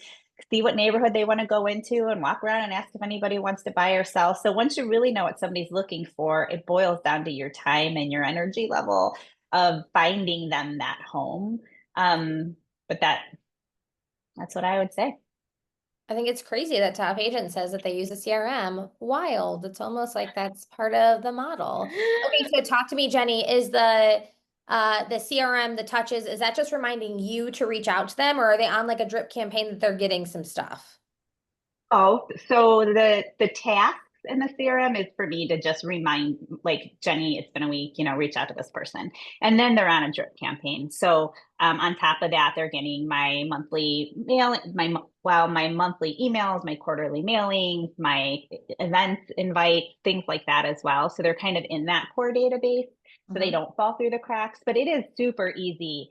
Speaker 2: see what neighborhood they want to go into and walk around and ask if anybody wants to buy or sell. So once you really know what somebody's looking for, it boils down to your time and your energy level of finding them that home. But that's what I would say.
Speaker 1: I think it's crazy that top agent says that they use a CRM. Wild. It's almost like that's part of the model. Okay, so talk to me, Jenny. Is the CRM, the touches, is that just reminding you to reach out to them, or are they on like a drip campaign that they're getting some stuff?
Speaker 2: Oh, so the tasks in the CRM is for me to just remind, like, Jenny, it's been a week, reach out to this person. And then they're on a drip campaign. So on top of that, they're getting my monthly mail, my monthly emails, my quarterly mailings, my events invite, things like that as well. So they're kind of in that core database so they don't fall through the cracks. But it is super easy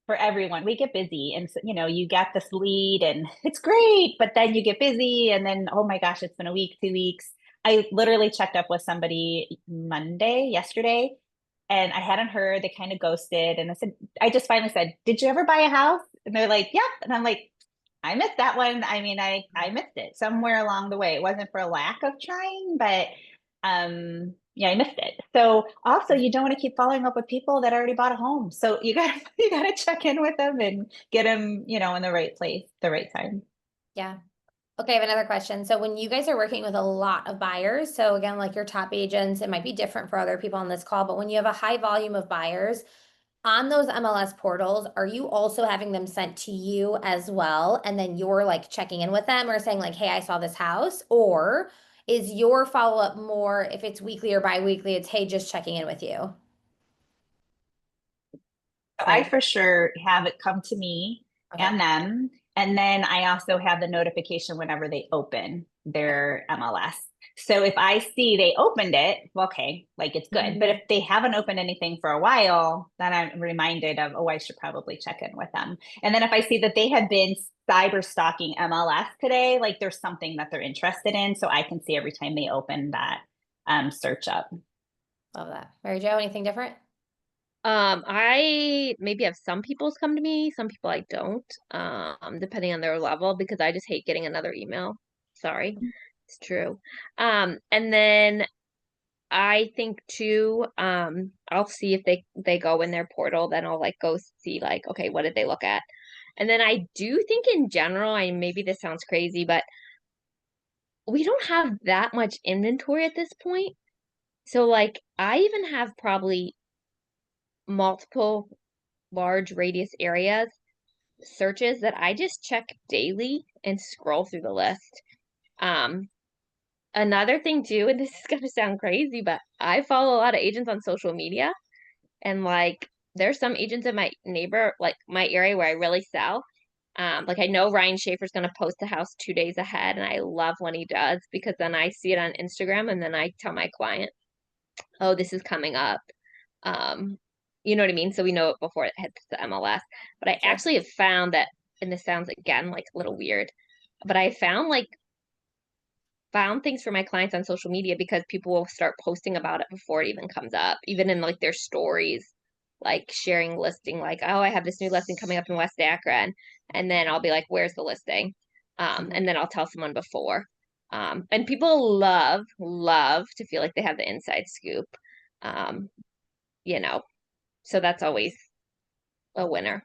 Speaker 2: for everyone. We get busy and so, you get this lead and it's great, but then you get busy and then, oh my gosh, it's been a week, 2 weeks. I literally checked up with somebody yesterday, and I hadn't heard. They kind of ghosted. And I just finally said, did you ever buy a house? And they're like, yep. And I'm like, I missed that one. I mean, I missed it somewhere along the way. It wasn't for a lack of trying, but yeah, I missed it. So also you don't want to keep following up with people that already bought a home. So you gotta check in with them and get them, in the right place, the right time.
Speaker 1: Yeah. Okay, I have another question. So when you guys are working with a lot of buyers, so again, like your top agents, it might be different for other people on this call, but when you have a high volume of buyers on those MLS portals, are you also having them sent to you as well? And then you're like checking in with them or saying like, hey, I saw this house? Or is your follow-up more, if it's weekly or bi-weekly, it's, hey, just checking in with you?
Speaker 2: I for sure have it come to me
Speaker 1: Okay.
Speaker 2: and them. And then I also have the notification whenever they open their MLS. So if I see they opened it, well, okay, like it's good. But if they haven't opened anything for a while, then I'm reminded of, oh, I should probably check in with them. And then if I see that they have been cyber stalking MLS today, like there's something that they're interested in. So I can see every time they open that search up.
Speaker 1: Love that. Mary Jo, anything different?
Speaker 4: I maybe have some people's come to me, some people I don't, depending on their level, because I just hate getting another email. Sorry, it's true. And then I think too, I'll see if they go in their portal, then I'll like go see like, okay, what did they look at? And then I do think in general, I maybe this sounds crazy, but we don't have that much inventory at this point. So like I even have probably multiple large radius areas searches that I just check daily and scroll through the list. Um, Another thing too, and this is gonna sound crazy, but I follow a lot of agents on social media, and like there's some agents in my like my area where I really sell. Like I know Ryan Schaefer's gonna post the house 2 days ahead, and I love when he does because then I see it on Instagram and then I tell my client, oh, this is coming up. Um, you know what I mean? So we know it before it hits the MLS. But I
Speaker 1: Sure.
Speaker 4: actually have found that, and this sounds again like a little weird, but I found things for my clients on social media because people will start posting about it before it even comes up, even in like their stories, like sharing listing, like, oh, I have this new listing coming up in West Akron. And then I'll be like, where's the listing? And then I'll tell someone before. And people love to feel like they have the inside scoop. Um, you know, so that's always a winner.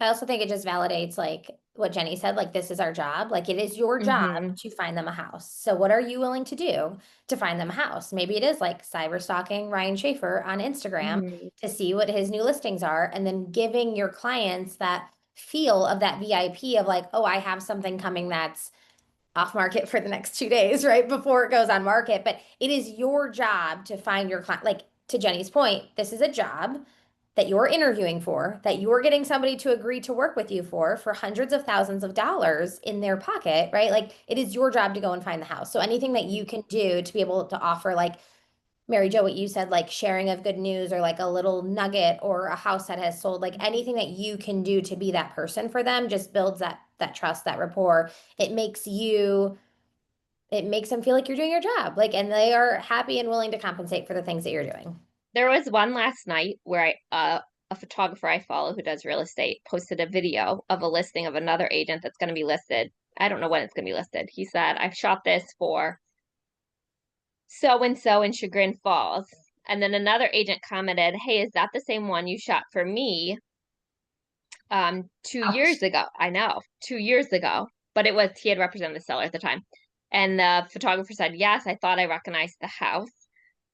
Speaker 1: I also think it just validates like what Jenny said, like this is our job. Like it is your job
Speaker 4: Mm-hmm.
Speaker 1: to find them a house. So what are you willing to do to find them a house? Maybe it is like cyber stalking Ryan Schaefer on Instagram
Speaker 4: Mm-hmm.
Speaker 1: to see what his new listings are and then giving your clients that feel of that VIP of like, oh, I have something coming that's off market for the next 2 days, right? Before it goes on market. But it is your job to find your client. Like to Jenny's point, this is a job that you're interviewing for, that you're getting somebody to agree to work with you for hundreds of thousands of dollars in their pocket, right? Like it is your job to go and find the house. So anything that you can do to be able to offer, like Mary Jo, what you said, like sharing of good news or like a little nugget or a house that has sold, like anything that you can do to be that person for them just builds that trust, that rapport. It makes you, it makes them feel like you're doing your job. Like, and they are happy and willing to compensate for the things that you're doing.
Speaker 4: There was one last night where a photographer I follow who does real estate posted a video of a listing of another agent that's going to be listed. I don't know when it's going to be listed. He said, I've shot this for so and so in Chagrin Falls. And then another agent commented, hey, is that the same one you shot for me 2 years
Speaker 2: Ouch.
Speaker 4: ago? I know, 2 years ago. But it was, he had represented the seller at the time. And the photographer said, yes, I thought I recognized the house.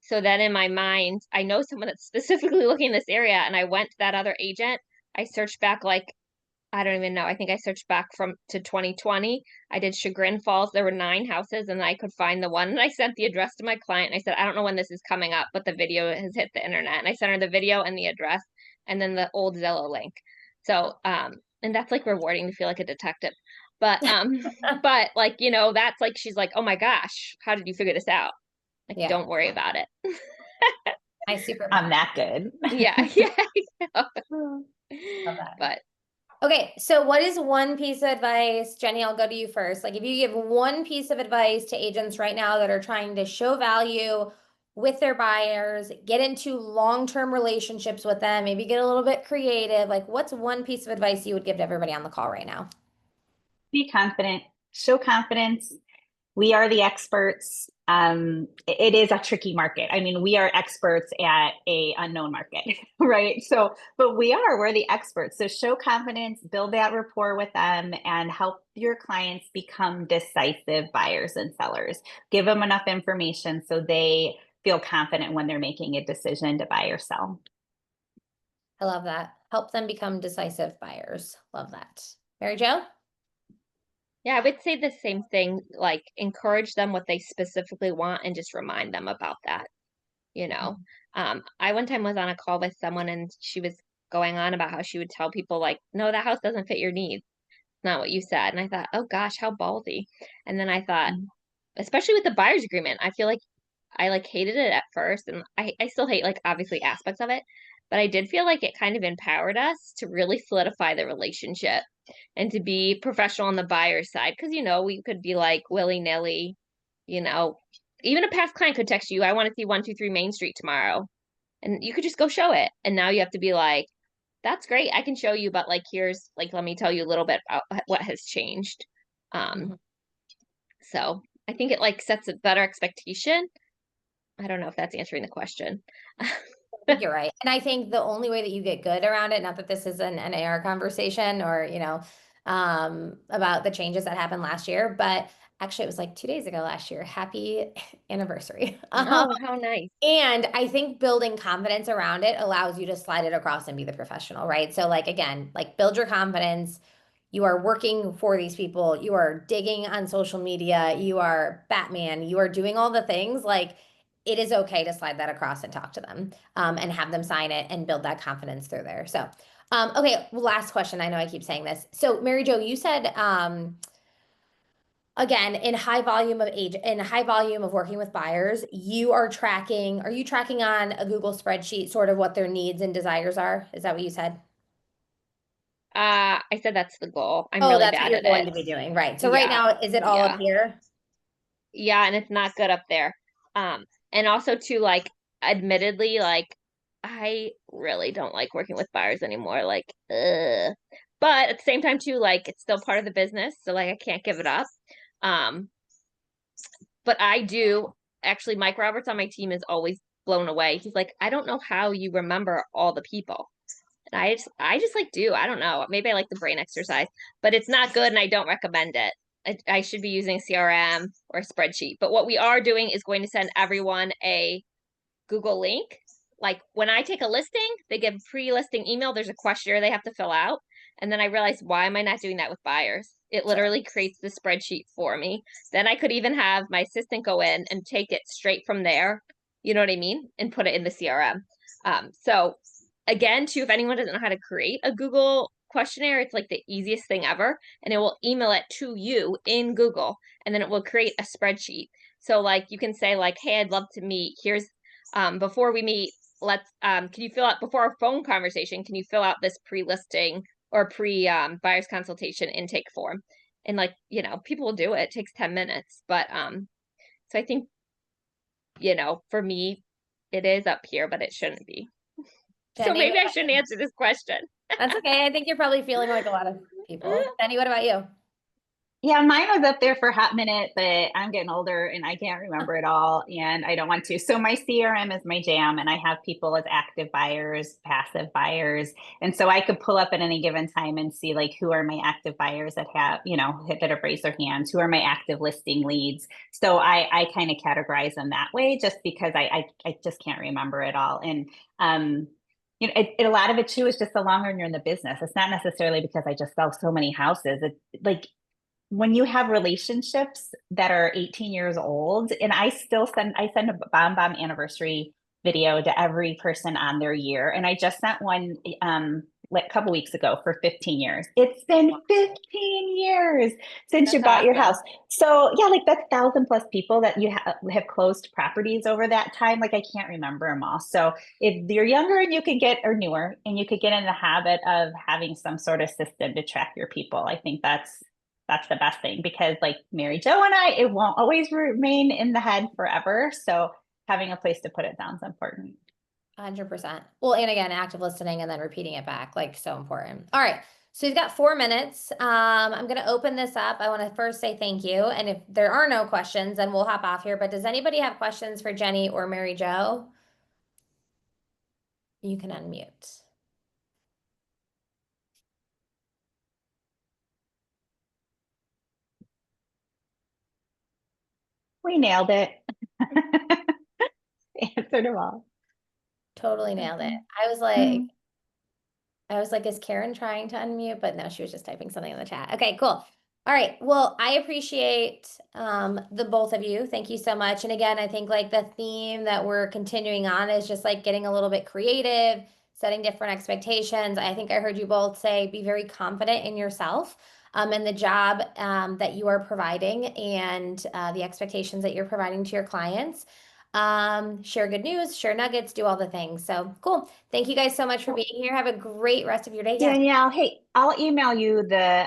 Speaker 4: So then in my mind, I know someone that's specifically looking in this area, and I went to that other agent. I searched back like, I don't even know. I think I searched back from to 2020. I did Chagrin Falls. There were 9 houses, and I could find the one. And I sent the address to my client. And I said, I don't know when this is coming up, but the video has hit the internet. And I sent her the video and the address, and then the old Zillow link. So, and that's like rewarding to feel like a detective. But, but like, that's like she's like, oh my gosh, how did you figure this out? Like,
Speaker 1: Yeah,
Speaker 4: don't worry about it.
Speaker 1: nice
Speaker 2: I'm
Speaker 1: superpower.
Speaker 2: that good.
Speaker 4: Yeah, yeah.
Speaker 1: Love that.
Speaker 4: But
Speaker 1: Okay, so what is one piece of advice, Jenny? I'll go to you first. Like, if you give one piece of advice to agents right now that are trying to show value with their buyers, get into long-term relationships with them, maybe get a little bit creative, like, what's one piece of advice you would give to everybody on the call right now?
Speaker 2: Be confident, show confidence. We are the experts. It is a tricky market. I mean, we are experts at a unknown market, right? So, but we're the experts. So show confidence, build that rapport with them, and help your clients become decisive buyers and sellers. Give them enough information so they feel confident when they're making a decision to buy or sell.
Speaker 1: I love that. Help them become decisive buyers. Love that. Mary Jo?
Speaker 4: yeah, I would say the same thing, like encourage them what they specifically want and just remind them about that, you know. I one time was on a call with someone and she was going on about how she would tell people like, no, that house doesn't fit your needs. It's not what you said. And I thought, oh gosh, how ballsy. And then I thought, especially with the buyer's agreement, I feel like I like hated it at first and I still hate like obviously aspects of it, but I did feel like it kind of empowered us to really solidify the relationship and to be professional on the buyer side. Cause we could be like willy-nilly, you know, even a past client could text you, I want to see 123 Main Street tomorrow. And you could just go show it. And now you have to be like, that's great. I can show you, but like, here's like, let me tell you a little bit about what has changed.
Speaker 1: Mhm.
Speaker 4: So I think it like sets a better expectation. I don't know if that's answering the question.
Speaker 1: I think you're right. And I think the only way that you get good around it, not that this is an NAR conversation or, about the changes that happened last year, but actually it was like 2 days ago last year. Happy anniversary.
Speaker 4: Oh, how nice.
Speaker 1: And I think building confidence around it allows you to slide it across and be the professional, right? So like again, like build your confidence. You are working for these people. You are digging on social media. You are Batman. You are doing all the things. Like it is okay to slide that across and talk to them, and have them sign it and build that confidence through there. So, okay, last question. I know I keep saying this. So, Mary Jo, you said, again, in high volume of working with buyers, are you tracking on a Google spreadsheet sort of what their needs and desires are? Is that what you said?
Speaker 4: I said that's the goal. I'm
Speaker 1: Oh,
Speaker 4: really
Speaker 1: that's what
Speaker 4: bad
Speaker 1: you're
Speaker 4: at it.
Speaker 1: going to be doing, right? So right
Speaker 4: Yeah.
Speaker 1: now, is it all up
Speaker 4: Yeah.
Speaker 1: here?
Speaker 4: Yeah, and it's not good up there. And also too, like, admittedly, like, I really don't like working with buyers anymore. Like, but at the same time too, like, it's still part of the business, so like, I can't give it up. Um, but I do actually. Mike Roberts on my team is always blown away. He's like, I don't know how you remember all the people. And I just like do. I don't know. Maybe I like the brain exercise, but it's not good and I don't recommend it. I should be using CRM or a spreadsheet. But what we are doing is going to send everyone a Google link. Like when I take a listing, they get a pre-listing email. There's a questionnaire they have to fill out. And then I realized, why am I not doing that with buyers? It
Speaker 1: Sure.
Speaker 4: literally creates the spreadsheet for me. Then I could even have my assistant go in and take it straight from there. You know what I mean? And put it in the CRM. So again, too, if anyone doesn't know how to create a Google questionnaire, it's like the easiest thing ever. And it will email it to you in Google. And then it will create a spreadsheet. So like you can say like, hey, I'd love to meet. Here's before we meet, let's can you fill out before our phone conversation, can you fill out this pre-listing or pre buyer's consultation intake form? And like, people will do it. It takes 10 minutes. But so I think, for me, it is up here, but it shouldn't be. So
Speaker 1: Jenny,
Speaker 4: maybe I shouldn't answer this question.
Speaker 1: that's okay. I think you're probably feeling like a lot of people. Jenny, what about you?
Speaker 2: Yeah, mine was up there for a hot minute, but I'm getting older and I can't remember it all and I don't want to. So my CRM is my jam and I have people as active buyers, passive buyers. And so I could pull up at any given time and see like who are my active buyers that have, that have raised their hands, who are my active listing leads. So I kind of categorize them that way just because I just can't remember it all. And a lot of it too is just the longer you're in the business. It's not necessarily because I just sell so many houses. It's like when you have relationships that are 18 years old, and I send a bomb anniversary video to every person on their year. And I just sent one like a couple weeks ago for 15 years. It's been 15 years since
Speaker 1: That's
Speaker 2: you bought your
Speaker 1: awesome.
Speaker 2: house. So yeah, like that's 1,000+ people that you have closed properties over that time. Like I can't remember them all. So if you're younger and you could get, or newer, and you could get in the habit of having some sort of system to track your people, I think that's the best thing because like Mary Jo and I, it won't always remain in the head forever. So having a place to put it down is important.
Speaker 1: 100%. Well, and again, active listening and then repeating it back, like so important. All right. So we've got 4 minutes. I'm going to open this up. I want to first say thank you. And if there are no questions, then we'll hop off here. But does anybody have questions for Jenny or Mary Jo? You can unmute.
Speaker 2: We nailed it. Answered them all.
Speaker 1: Totally nailed it. I was like, is Karen trying to unmute? But no, she was just typing something in the chat. Okay, cool. All right. Well, I appreciate the both of you. Thank you so much. And again, I think like the theme that we're continuing on is just like getting a little bit creative, setting different expectations. I think I heard you both say be very confident in yourself, and the job that you are providing and the expectations that you're providing to your clients. Share good news, share nuggets, do all the things. So cool. Thank you guys so much for being here. Have a great rest of your day. Yes.
Speaker 2: Danielle, hey, I'll email you the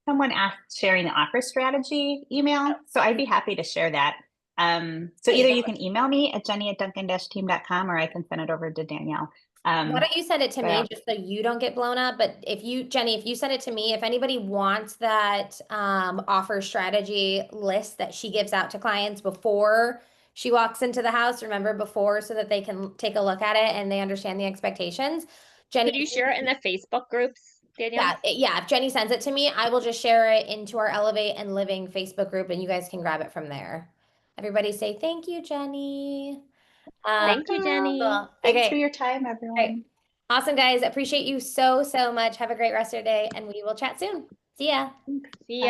Speaker 2: someone asked sharing the offer strategy email. So I'd be happy to share that. So either you can email me at jenny@duncan-team.com or I can send it over to Danielle.
Speaker 1: Why don't you send it to me
Speaker 2: yeah.
Speaker 1: just so you don't get blown up? But if you, Jenny, if you send it to me, if anybody wants that offer strategy list that she gives out to clients before she walks into the house, remember before, so that they can take a look at it and they understand the expectations. Jenny,
Speaker 4: Could you share it in the Facebook groups, Danielle?
Speaker 1: yeah, if Jenny sends it to me, I will just share it into our Elevate and Living Facebook group and you guys can grab it from there. Everybody say thank you, Jenny.
Speaker 4: Thank you, Jenny.
Speaker 1: Cool.
Speaker 2: Thanks for
Speaker 1: Okay.
Speaker 2: your time,
Speaker 1: Great.
Speaker 2: everyone.
Speaker 1: Awesome, guys. Appreciate you so, so much. Have a great rest of your day, and we will chat soon. See ya.
Speaker 4: See ya.